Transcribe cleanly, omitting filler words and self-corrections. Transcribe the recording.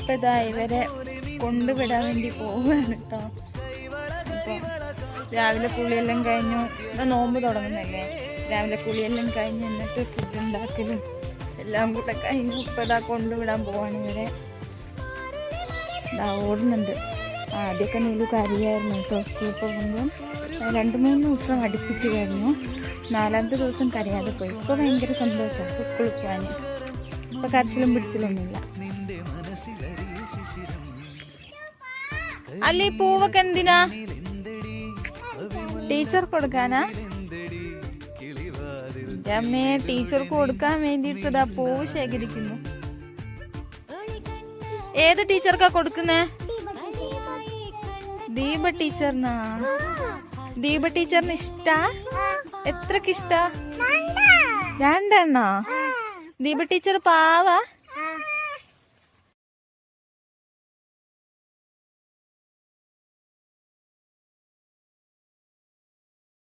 ഇപ്പൊ ഇതാ ഇവരെ കൊണ്ടുവിടാൻ വേണ്ടി പോവുകയാണ് കേട്ടോ. അപ്പൊ രാവിലെ കുളിയെല്ലാം കഴിഞ്ഞു. നോമ്പ് തുടങ്ങുന്നല്ലേ, രാവിലെ കുളിയെല്ലാം കഴിഞ്ഞ് എന്നിട്ട് ഫുഡ് ഉണ്ടാക്കലും എല്ലാം കൂടെ കഴിഞ്ഞു. ഇപ്പൊ ഇതാ കൊണ്ടുവിടാൻ പോവാണ് ഇവരെ. ഇതാ ഓടുന്നുണ്ട്. ആദ്യമൊക്കെ നീലു കരയായിരുന്നു കേട്ടോ. സ്കൂളിൽ പോകുമ്പോൾ 2-3 ദിവസം അടുപ്പിച്ച് കഴിഞ്ഞു. 4ാമത്തെ ദിവസം കരയാതെ പോയി. ഇപ്പൊ ഭയങ്കര സന്തോഷമാണ് സ്കൂളിൽ പോകാൻ. ഇപ്പൊ കരച്ചിലും പിടിച്ചിലൊന്നുമില്ല. അല്ല ഈ പൂവൊക്കെ എന്തിനാ? ടീച്ചർ കൊടുക്കാനാ? അമ്മേ, ടീച്ചർക്ക് കൊടുക്കാൻ വേണ്ടിയിട്ടതാ പൂവ് ശേഖരിക്കുന്നു. ഏത് ടീച്ചർക്കാ കൊടുക്കുന്നേ? ദീപ ടീച്ചറിനാ? ദീപ ടീച്ചറിന് ഇഷ്ടാ? എത്രക്ക് ഇഷ്ടാ? 2 ദീപ ടീച്ചർ പാവാ?